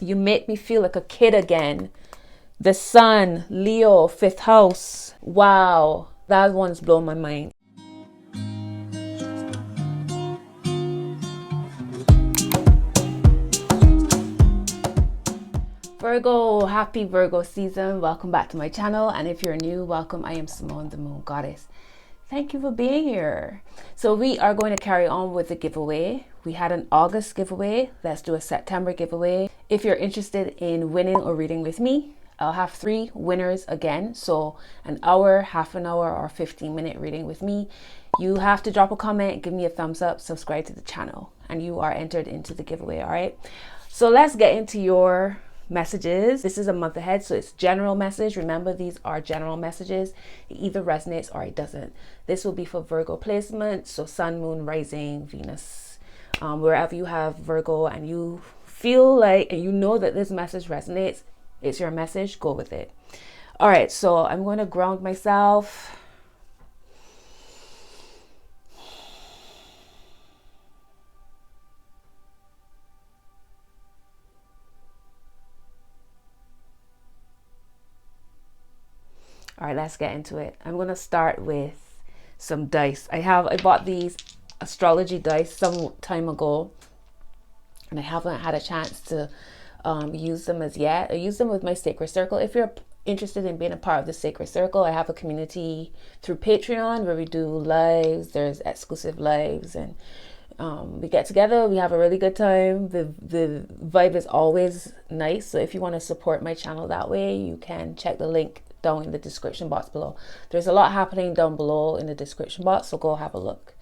You make me feel like a kid again. The Sun, Leo, 5th house. Wow, that one's blown my mind. Virgo, happy Virgo season. Welcome back to my channel. And if you're new, welcome. I am Simone, the Moon Goddess. Thank you for being here. So we are going to carry on with the giveaway. We had an August giveaway. Let's do a September giveaway. If you're interested in winning or reading with me, I'll have 3 winners again. So an hour, half an hour, or 15-minute reading with me. You have to drop a comment, give me a thumbs up, subscribe to the channel, and you are entered into the giveaway. All right. So let's get into your messages. This is a month ahead, so it's general message. Remember, these are general messages. It either resonates or it doesn't. This will be for Virgo placement, so Sun, Moon, Rising, Venus, wherever you have Virgo and you feel like and you know that this message resonates, it's your message, go with it. All right, so I'm going to ground myself. All right, let's get into it. I'm going to start with some dice. I bought these astrology dice some time ago, and I haven't had a chance to use them as yet. I use them with my Sacred Circle. If you're interested in being a part of the Sacred Circle, I have a community through Patreon where we do lives. There's exclusive lives, and we get together, we have a really good time. The vibe is always nice. So if you want to support my channel that way, you can check the link down in the description box below. There's a lot happening down below in the description box, so go have a look.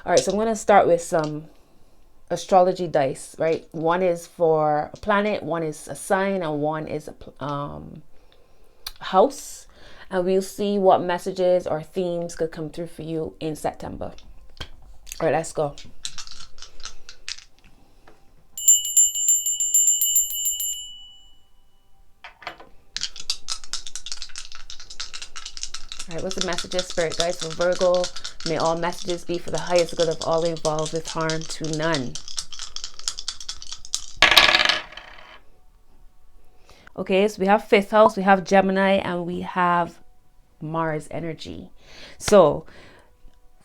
All right, so I'm going to start with some astrology dice, right? One is for a planet, one is a sign, and one is a house. And we'll see what messages or themes could come through for you in September. All right, let's go. All right, what's the messages, Spirit Guides, for Virgo? May all messages be for the highest good of all involved, with harm to none. Okay, so we have 5th house, we have Gemini, and we have Mars energy. So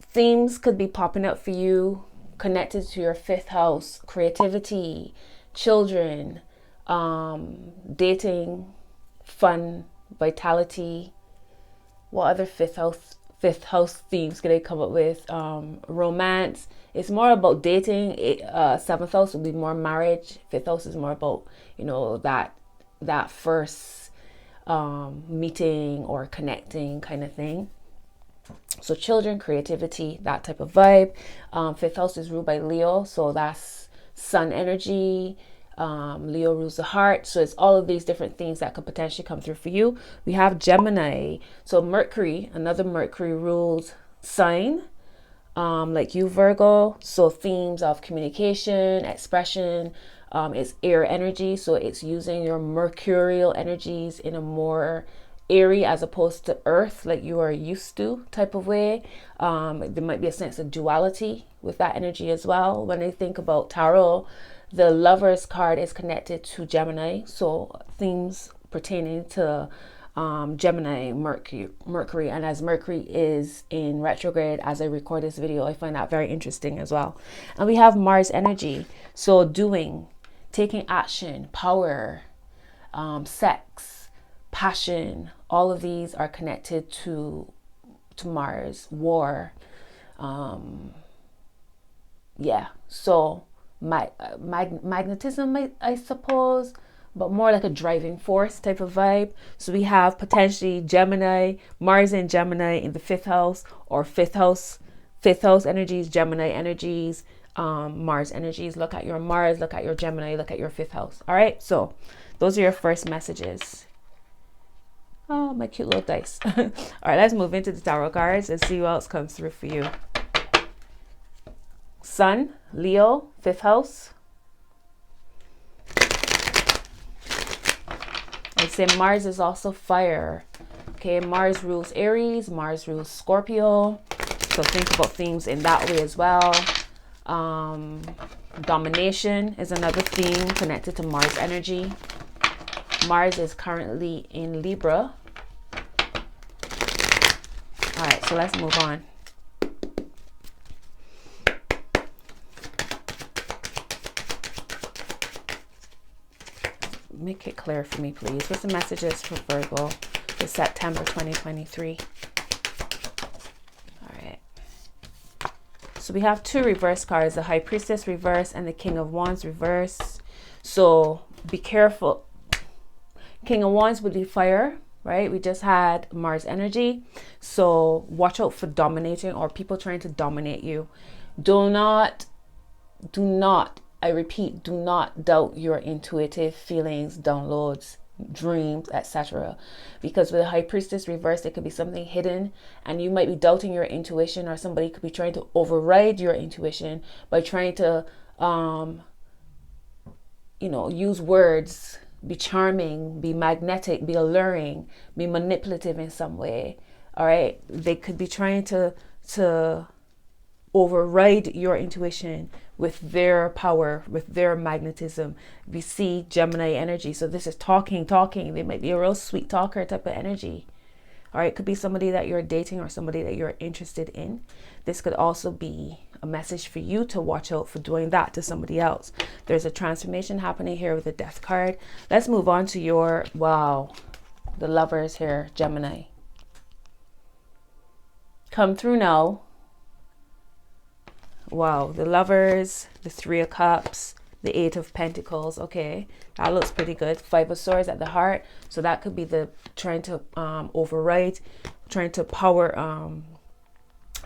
themes could be popping up for you connected to your 5th house: creativity, children, dating, fun, vitality. What other 5th house themes can I come up with? Romance. It's more about dating. 7th house will be more marriage. 5th house is more about, you know, that first meeting or connecting kind of thing. So children, creativity, that type of vibe. 5th house is ruled by Leo, so that's sun energy. Leo rules the heart, so it's all of these different things that could potentially come through for you. We have Gemini, so Mercury, another Mercury rules sign, like you, Virgo. So themes of communication, expression. It's air energy, so it's using your mercurial energies in a more airy as opposed to earth, like you are used to type of way. There might be a sense of duality with that energy as well. When I think about tarot, the Lovers card is connected to Gemini, so themes pertaining to Gemini, Mercury, and as Mercury is in retrograde as I record this video, I find that very interesting as well. And we have Mars energy, so doing, taking action, power, sex, passion. All of these are connected to Mars. War, yeah. So magnetism, I suppose, but more like a driving force type of vibe. So we have potentially Gemini, Mars and Gemini in the 5th house, or 5th house energies, Gemini energies, Mars energies. Look at your Mars, look at your Gemini, look at your 5th house. All right, so those are your first messages. Oh, my cute little dice. All right, let's move into the tarot cards and see what else comes through for you. Sun, Leo, 5th house. I'd say Mars is also fire. Okay, Mars rules Aries, Mars rules Scorpio. So think about themes in that way as well. Domination is another theme connected to Mars energy. Mars is currently in Libra. All right, so let's move on. Make it clear for me, please. What's the messages for Virgo for September 2023? All right. So we have two reverse cards, the High Priestess reverse and the King of Wands reverse. So be careful. King of Wands would be fire, right? We just had Mars energy. So watch out for dominating or people trying to dominate you. Do not, I repeat, do not doubt your intuitive feelings, downloads, dreams, etc. Because with the High Priestess reverse, it could be something hidden and you might be doubting your intuition, or somebody could be trying to override your intuition by trying to, use words, be charming, be magnetic, be alluring, be manipulative in some way. All right. They could be trying to override your intuition with their power, with their magnetism. We see Gemini energy. So this is talking. They might be a real sweet talker type of energy. All right. It could be somebody that you're dating or somebody that you're interested in. This could also be a message for you to watch out for doing that to somebody else. There's a transformation happening here with the Death card. Let's move on to your, wow, the Lovers here, Gemini. Come through now. Wow, the Lovers, the Three of Cups, the Eight of Pentacles. Okay, that looks pretty good. Five of Swords at the heart. So that could be the trying to override, trying to power,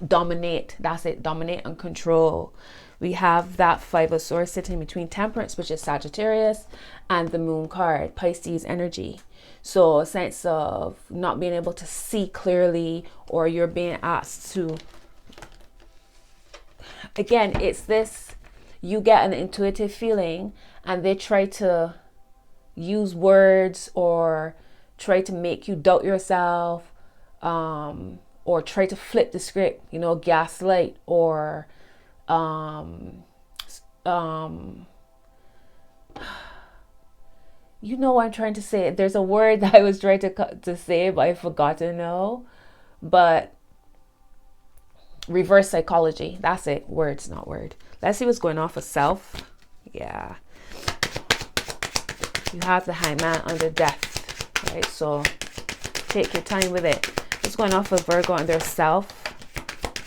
dominate. That's it, dominate and control. We have that Five of Swords sitting between Temperance, which is Sagittarius, and the Moon card, Pisces energy. So a sense of not being able to see clearly, or you're being asked to, again, it's this, you get an intuitive feeling and they try to use words or try to make you doubt yourself, or try to flip the script, gaslight, or you know what I'm trying to say. There's a word that I was trying to say, but I forgot to know. But reverse psychology. That's it. Words, not word. Let's see what's going on for self. Yeah. You have the Hangman under Death, right? So take your time with it. What's going on for Virgo and their self?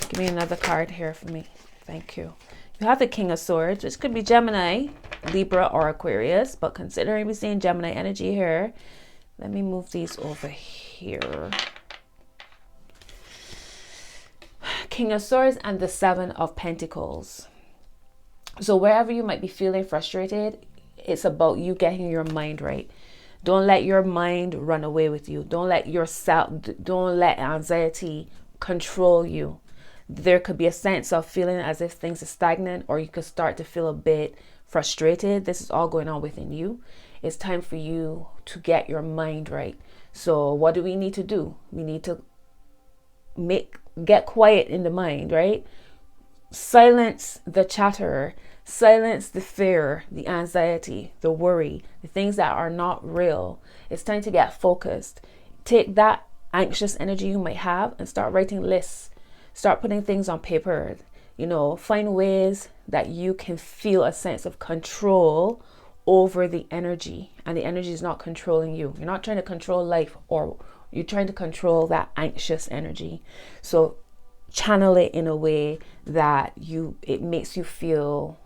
Give me another card here for me. Thank you. You have the King of Swords, which could be Gemini, Libra, or Aquarius. But considering we're seeing Gemini energy here, let me move these over here. King of Swords and the Seven of Pentacles. So wherever you might be feeling frustrated, it's about you getting your mind right. Don't let your mind run away with you. Don't let anxiety control you. There could be a sense of feeling as if things are stagnant, or you could start to feel a bit frustrated. This is all going on within you. It's time for you to get your mind right. So what do we need to do? We need to get quiet in the mind, right? Silence the chatter, silence the fear, the anxiety, the worry, the things that are not real. It's time to get focused. Take that anxious energy you might have and start writing lists. Start putting things on paper. Find ways that you can feel a sense of control over the energy, and the energy is not controlling you. You're not trying to control life, or you're trying to control that anxious energy. So channel it in a way that it makes you feel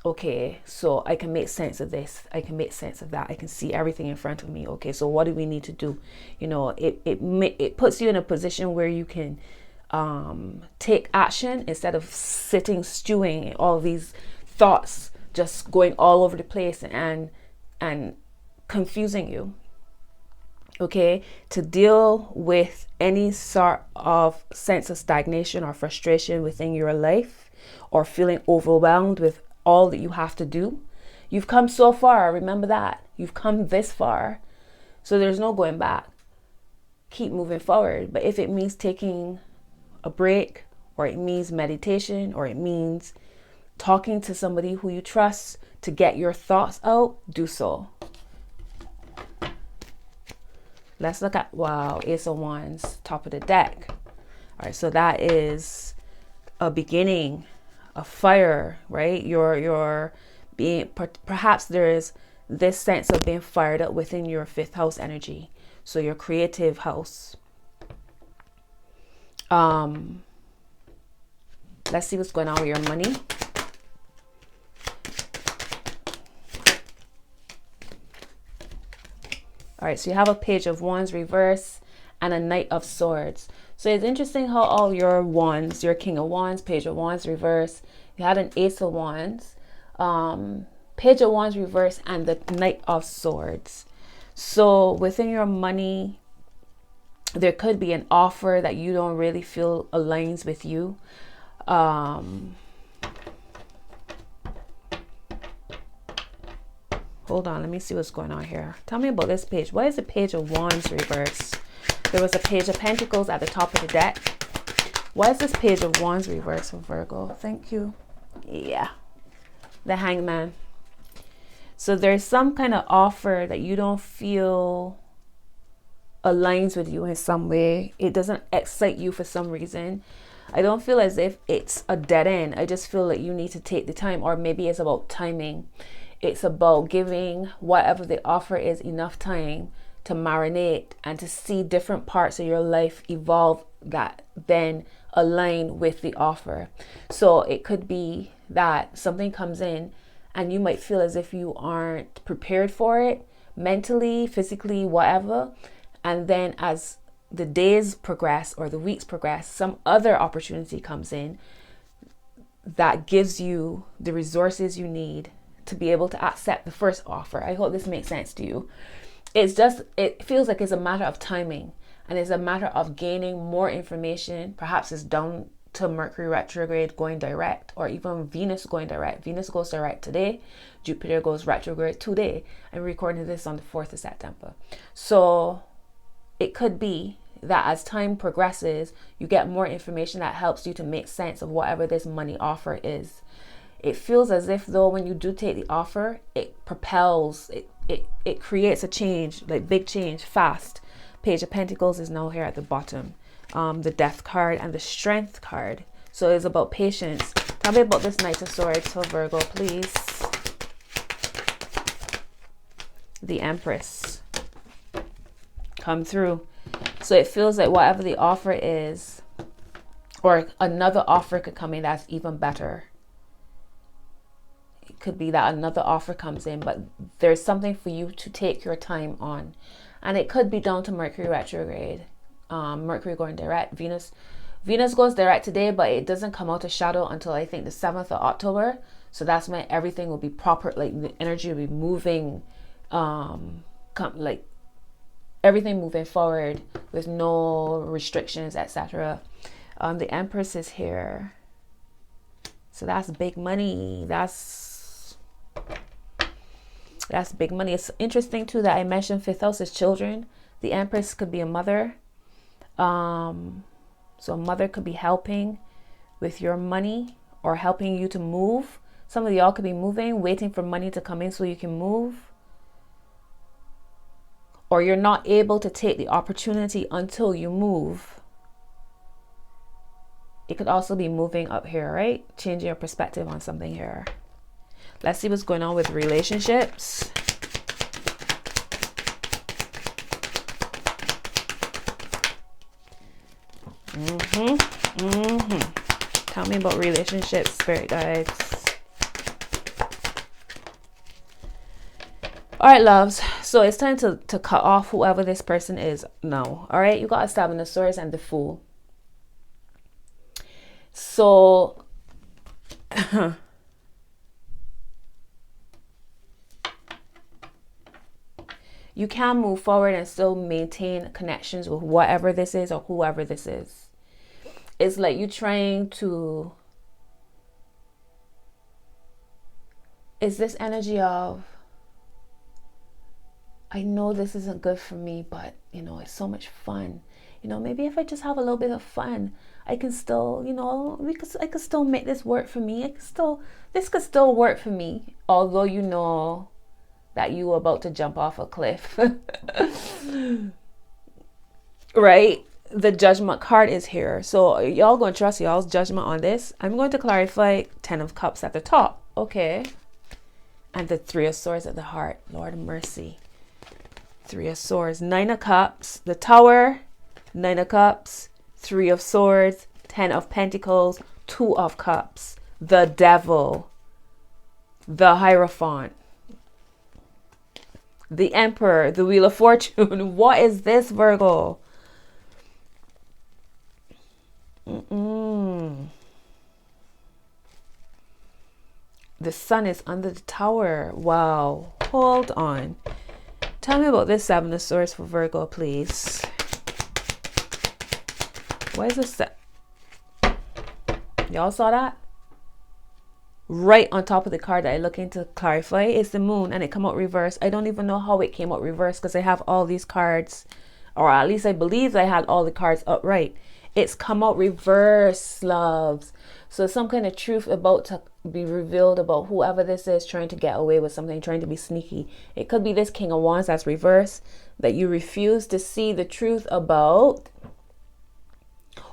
okay, so I can make sense of this, I can make sense of that, I can see everything in front of me. Okay, so what do we need to do? It puts you in a position where you can take action instead of sitting stewing all these thoughts just going all over the place and confusing you. Okay, to deal with any sort of sense of stagnation or frustration within your life, or feeling overwhelmed with all that you have to do. You've come so far. Remember that. You've come this far. So there's no going back. Keep moving forward. But if it means taking a break, or it means meditation, or it means talking to somebody who you trust to get your thoughts out, do so. Let's look at, wow, Ace of Wands, top of the deck. All right, so that is a beginning, a fire, right? You're being, perhaps there is this sense of being fired up within your 5th house energy. So your creative house. Let's see what's going on with your money. All right, so you have a Page of Wands reverse and a Knight of Swords. So it's interesting how all your wands, your King of Wands, Page of Wands reverse, you had an Ace of Wands, Page of Wands reverse, and the Knight of Swords. So within your money, there could be an offer that you don't really feel aligns with you. Hold on, let me see what's going on here. Tell me about this page. Why is the Page of Wands reverse? There was a Page of Pentacles at the top of the deck. Why is this Page of Wands reverse for Virgo? Thank you. Yeah. The Hangman. So there's some kind of offer that you don't feel aligns with you in some way. It doesn't excite you for some reason. I don't feel as if it's a dead end. I just feel that you need to take the time, or maybe it's about timing. It's about giving whatever the offer is enough time to marinate and to see different parts of your life evolve that then align with the offer. So it could be that something comes in and you might feel as if you aren't prepared for it mentally, physically, whatever. And then as the days progress or the weeks progress, some other opportunity comes in that gives you the resources you need to be able to accept the first offer. I hope this makes sense to you. It's just, it feels like it's a matter of timing, and it's a matter of gaining more information. Perhaps it's down to Mercury retrograde going direct, or even Venus going direct. Venus goes direct today. Jupiter goes retrograde today. I'm recording this on the 4th of September. So it could be that as time progresses, you get more information that helps you to make sense of whatever this money offer is. It feels as if though when you do take the offer, it propels, it creates a change, like big change, fast. Page of Pentacles is now here at the bottom. The Death card and the Strength card. So it's about patience. Tell me about this Knight of Swords for Virgo, please. The Empress. Come through. So it feels like whatever the offer is, or another offer could come in that's even better. It could be that another offer comes in, but there's something for you to take your time on. And it could be down to Mercury retrograde. Mercury going direct. Venus goes direct today, but it doesn't come out of shadow until I think the 7th of October. So that's when everything will be proper, like the energy will be moving, like everything moving forward with no restrictions, etc. The Empress is here. So that's big money. That's big money. It's interesting too that I mentioned 5th house is children. The Empress could be a mother. So a mother could be helping with your money or helping you to move. Some of y'all could be moving, waiting for money to come in so you can move. Or you're not able to take the opportunity until you move. It could also be moving up here, right? Changing your perspective on something here. Let's see what's going on with relationships. Tell me about relationships, spirit guides. All right, loves. So it's time to cut off whoever this person is now. All right, you got a 7 of Swords and the Fool. So you can move forward and still maintain connections with whatever this is or whoever this is. It's like you trying to, is this energy of, I know this isn't good for me, but you know, it's so much fun. maybe if I just have a little bit of fun, I can still, I could still make this work for me. This could still work for me, although you know that you are about to jump off a cliff. Right? The judgment card is here. So y'all going to trust y'all's judgment on this. I'm going to clarify 10 of cups at the top. Okay. And the 3 of swords at the heart. Lord mercy. 3 of swords. 9 of cups. The tower. 9 of cups. 3 of swords. 10 of pentacles. 2 of cups. The devil. The Hierophant. The Emperor. The Wheel of Fortune. What is this, Virgo? The sun is under the tower. Wow. Hold on. Tell me about this 7 of swords for Virgo, please. Why is this? Y'all saw that? Right on top of the card that I'm looking to clarify is the moon, and it come out reverse. I don't even know how it came out reverse because I have all these cards, or at least I believe I had all the cards upright. It's come out reverse, loves. So some kind of truth about to be revealed about whoever this is trying to get away with something, trying to be sneaky. It could be this King of Wands that's reversed, that you refuse to see the truth about,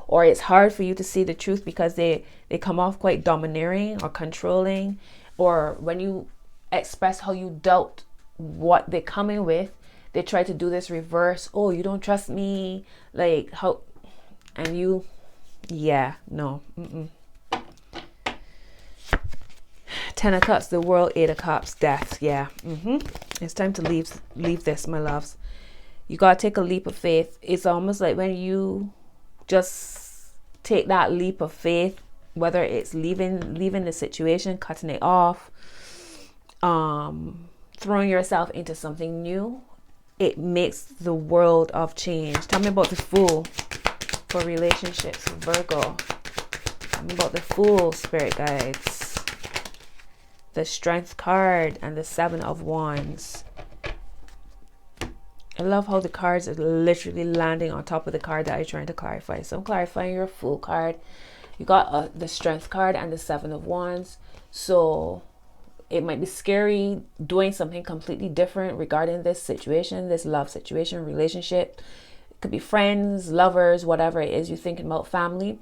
or it's hard for you to see the truth because they come off quite domineering or controlling, or when you express how you doubt what they're coming with, they try to do this reverse. Oh, you don't trust me, like how, and you, yeah, no. 10 of cups, the world. 8 of cups, death. Yeah. It's time to leave this, my loves. You gotta take a leap of faith. It's almost like when you just take that leap of faith, whether it's leaving the situation, cutting it off, throwing yourself into something new, it makes the world of change. Tell me about the Fool for relationships with Virgo. Tell me about the Fool, spirit guides. The Strength card and the 7 of Wands. I love how the cards are literally landing on top of the card that I'm trying to clarify. So I'm clarifying your Fool card. You got the Strength card and the 7 of Wands. So it might be scary doing something completely different regarding this situation, this love situation, relationship. It could be friends, lovers, whatever it is you're thinking about, family.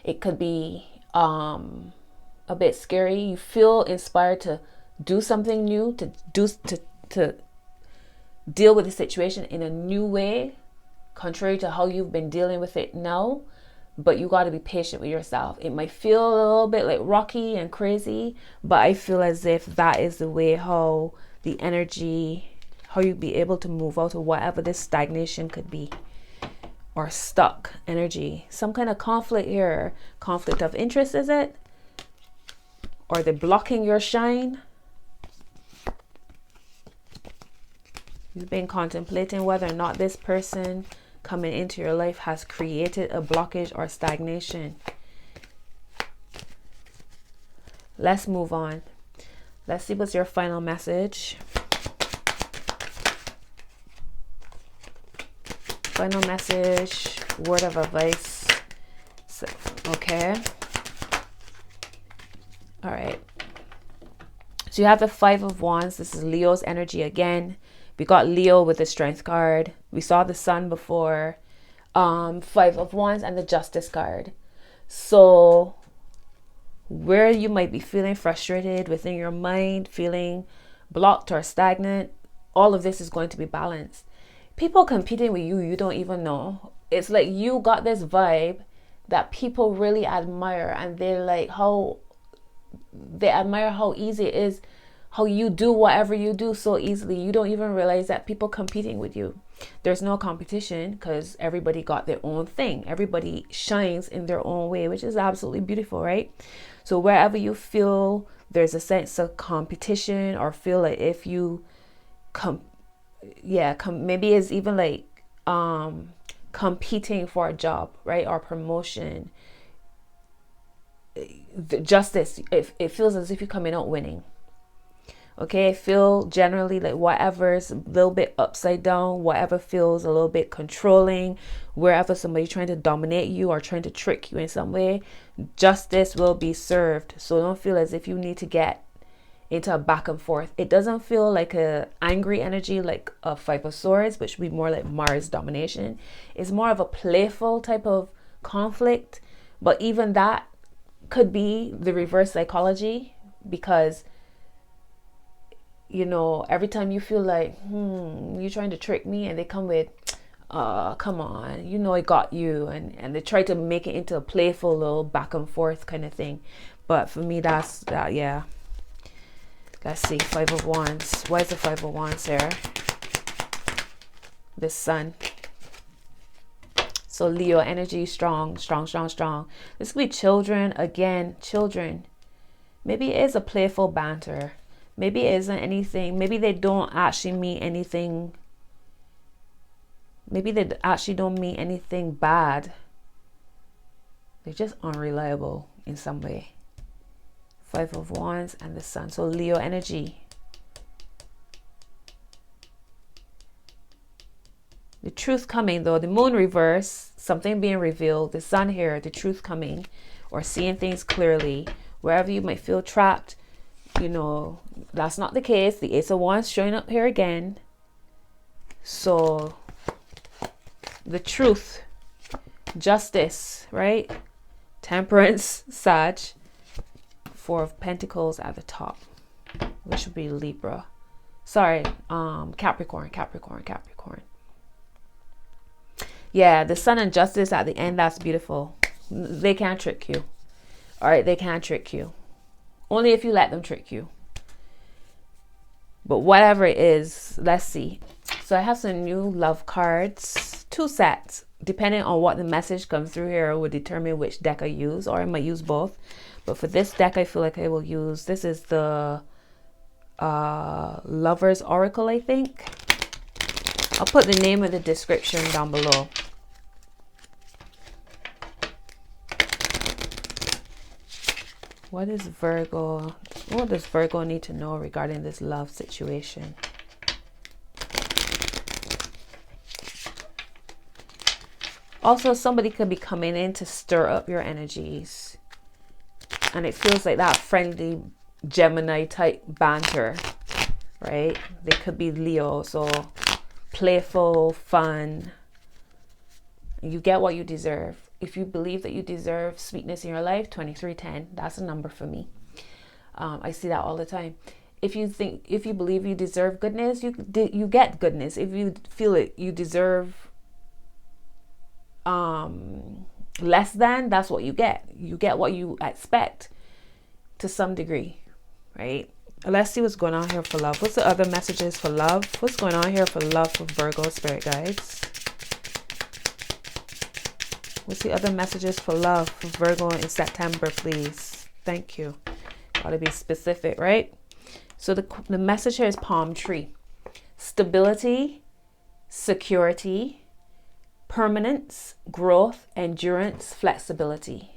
It could be a bit scary. You feel inspired to do something new, to deal with the situation in a new way, contrary to how you've been dealing with it now. But you got to be patient with yourself. It might feel a little bit like rocky and crazy, but I feel as if that is the way how the energy, how you be able to move out of whatever this stagnation could be, or stuck energy. Some kind of conflict here. Conflict of interest, is it? Or they're blocking your shine. You've been contemplating whether or not this person coming into your life has created a blockage or stagnation. Let's move on. Let's see what's your final message. Final message, word of advice. So, okay. All right. So you have the 5 of Wands. This is Leo's energy again. We got Leo with the Strength card. We saw the Sun before. 5 of Wands and the Justice card. So where you might be feeling frustrated within your mind, feeling blocked or stagnant, all of this is going to be balanced. People competing with you, you don't even know. It's like you got this vibe that people really admire, and they're like they admire how easy it is, how you do whatever you do so easily. You don't even realize that people competing with you. There's no competition because everybody got their own thing. Everybody shines in their own way, which is absolutely beautiful, right? So wherever you feel there's a sense of competition, or feel like if you maybe it's even like competing for a job, right, or promotion, the justice, it feels as if you're coming out winning. Okay, I feel generally like whatever's a little bit upside down, whatever feels a little bit controlling, wherever somebody's trying to dominate you or trying to trick you in some way, justice will be served. So don't feel as if you need to get into a back and forth. It doesn't feel like a angry energy like a Five of Swords, which would be more like Mars domination. It's more of a playful type of conflict, but even that could be the reverse psychology, because you know, every time you feel like, you're trying to trick me, and they come with, come on, you know I got you, and they try to make it into a playful little back and forth kind of thing. But for me, that's that. Yeah. Let's see, Five of Wands. Why is the Five of Wands here? The Sun. So Leo energy, strong, strong, strong, strong. This could be children. Again, children. Maybe it is a playful banter. Maybe it isn't anything. Maybe they don't actually mean anything. Maybe they actually don't mean anything bad. They're just unreliable in some way. Five of Wands and the Sun. So Leo energy. The truth coming though. The Moon reverse. Something being revealed. The Sun here. The truth coming. Or seeing things clearly. Wherever you might feel trapped. You know, that's not the case. The Ace of Wands showing up here again. So the truth, justice, right? Temperance, Sag. Four of Pentacles at the top, which would be Libra. Sorry, Capricorn. Yeah, the Sun and Justice at the end. That's beautiful. They can't trick you. All right, they can't trick you. Only if you let them trick you. But whatever it is, let's see. So I have some new love cards, 2 sets. Depending on what the message comes through here will determine which deck I use, or I might use both. But for this deck, I feel like I will use, this is the Lover's Oracle, I think. I'll put the name of the description down below. What is Virgo? What does Virgo need to know regarding this love situation? Also, somebody could be coming in to stir up your energies. And it feels like that friendly Gemini type banter, right? They could be Leo, so playful, fun. You get what you deserve. If you believe that you deserve sweetness in your life, 2310, that's a number for me. I see that all the time. If you believe you deserve goodness, you get goodness. If you feel it, you deserve less than, that's what you get. You get what you expect to some degree, right? Let's see what's going on here for love. What's the other messages for love? What's going on here for love for Virgo spirit guides? What's the other messages for love for Virgo in September, please? Thank you. Got to be specific, right? So the message here is palm tree. Stability, security, permanence, growth, endurance, flexibility.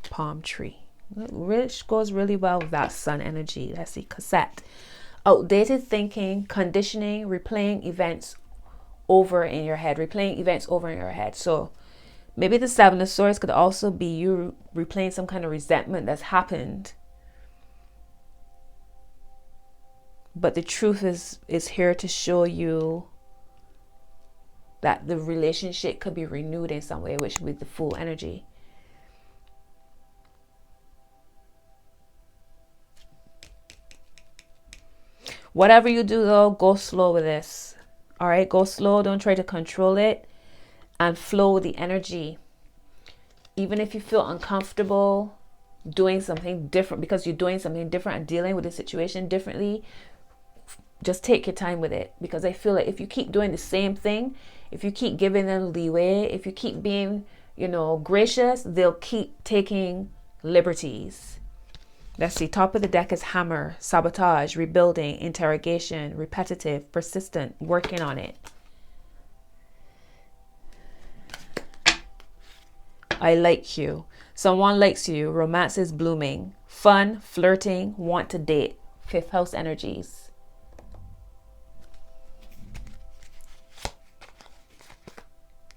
Palm tree. Which goes really well with that Sun energy. Let's see, cassette. Outdated thinking, conditioning, replaying events over in your head. Replaying events over in your head. So maybe the Seven of Swords could also be you replaying some kind of resentment that's happened. But the truth is here to show you that the relationship could be renewed in some way, which would be the Fool energy. Whatever you do though, go slow with this. All right, go slow. Don't try to control it, and flow with the energy. Even if you feel uncomfortable doing something different, because you're doing something different and dealing with the situation differently, just take your time with it. Because I feel like if you keep doing the same thing, if you keep giving them leeway, if you keep being, gracious, they'll keep taking liberties. Let's see, top of the deck is hammer, sabotage, rebuilding, interrogation, repetitive, persistent, working on it. I like you. Someone likes you. Romance is blooming. Fun, flirting, want to date. Fifth house energies.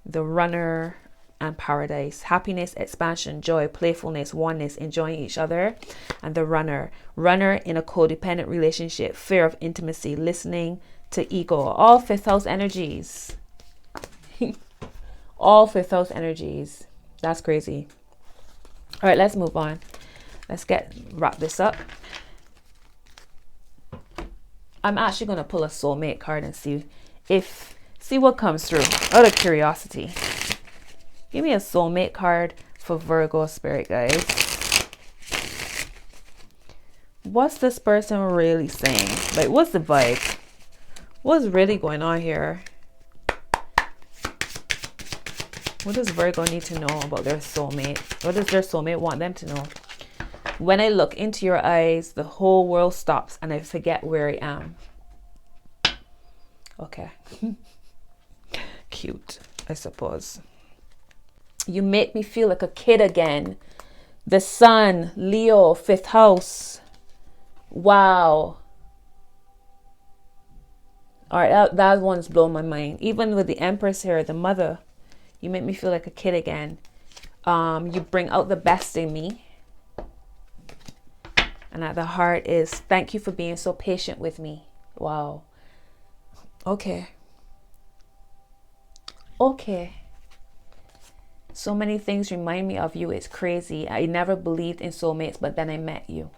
The runner and paradise. Happiness, expansion, joy, playfulness, oneness, enjoying each other. And the runner. Runner in a codependent relationship. Fear of intimacy, listening to ego. All fifth house energies. All fifth house energies. That's crazy. All right, let's move on. Let's wrap this up. I'm actually going to pull a soulmate card and see what comes through out of curiosity. Give me a soulmate card for Virgo spirit, guys. What's this person really saying? Like, what's the vibe? What's really going on here? What does Virgo need to know about their soulmate? What does their soulmate want them to know? When I look into your eyes, the whole world stops and I forget where I am. Okay. Cute, I suppose. You make me feel like a kid again. The Sun, Leo, fifth house. Wow. All right, that one's blown my mind. Even with the Empress here, the mother. You make me feel like a kid again. You bring out the best in me. And at the heart is, thank you for being so patient with me. Wow. Okay. Okay. So many things remind me of you. It's crazy. I never believed in soulmates, but then I met you.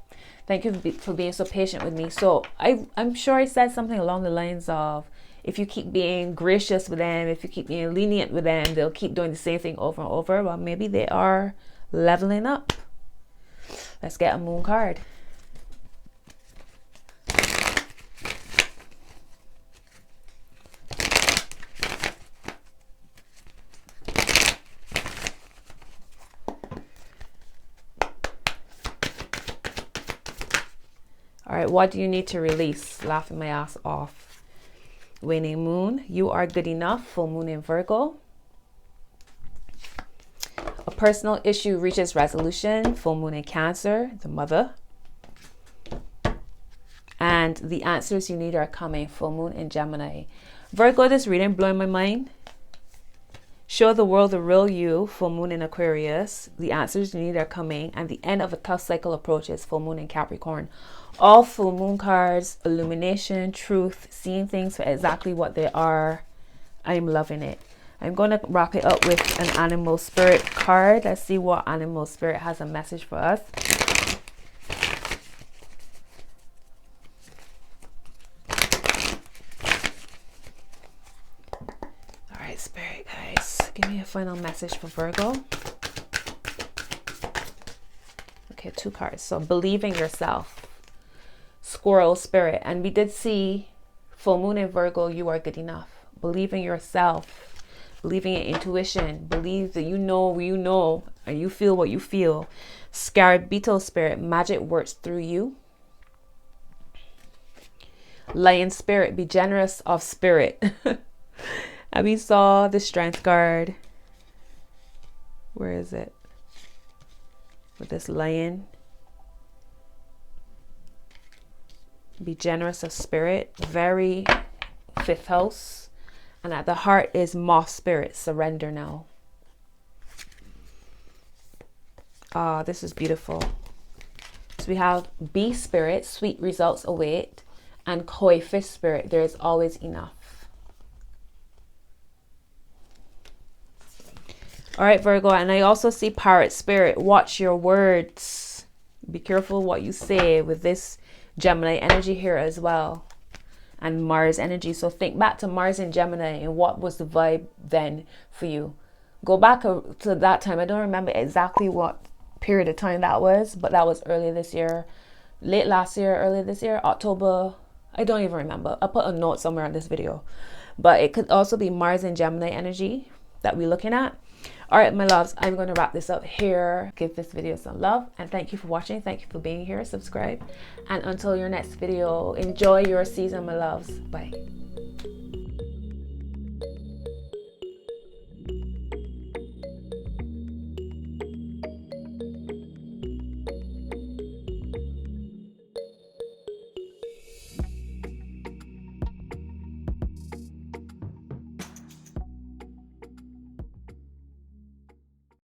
Thank you for being so patient with me. So I'm sure I said something along the lines of, if you keep being gracious with them, if you keep being lenient with them, they'll keep doing the same thing over and over. Well, maybe they are leveling up. Let's get a moon card. All right, what do you need to release? Laughing my ass off. Waning moon, you are good enough. Full moon in Virgo. A personal issue reaches resolution. Full moon in Cancer, the mother. And the answers you need are coming. Full moon in Gemini. Virgo, this reading blowing my mind. Show the world the real you. Full moon in Aquarius. The answers you need are coming. And the end of a tough cycle approaches. Full moon in Capricorn. All full moon cards, illumination, truth, seeing things for exactly what they are. I'm loving it. I'm going to wrap it up with an animal spirit card. Let's see what animal spirit has a message for us. All right, spirit guys, give me a final message for Virgo. Okay, 2 cards. So believe in yourself. Squirrel spirit, and we did see full moon in Virgo. You are good enough. Believe in yourself. Believe in your intuition. Believe that you know, and you feel what you feel. Scarab beetle spirit, magic works through you. Lion spirit, be generous of spirit. And we saw the strength card. Where is it? With this lion. Be generous of spirit. Very fifth house. And at the heart is moth spirit. Surrender now. Ah, this is beautiful. So we have bee spirit. Sweet results await. And koi fish spirit. There is always enough. All right, Virgo. And I also see parrot spirit. Watch your words. Be careful what you say with this Gemini energy here as well, and Mars energy. So think back to Mars and Gemini and what was the vibe then for you. Go back to that time. I don't remember exactly what period of time that was, but that was earlier this year, late last year, earlier this year, October. I don't even remember. I'll put a note somewhere on this video, but it could also be Mars and Gemini energy that we're looking at. All right, my loves, I'm going to wrap this up here. Give this video some love and thank you for watching. Thank you for being here. Subscribe. And until your next video, enjoy your season, my loves. Bye.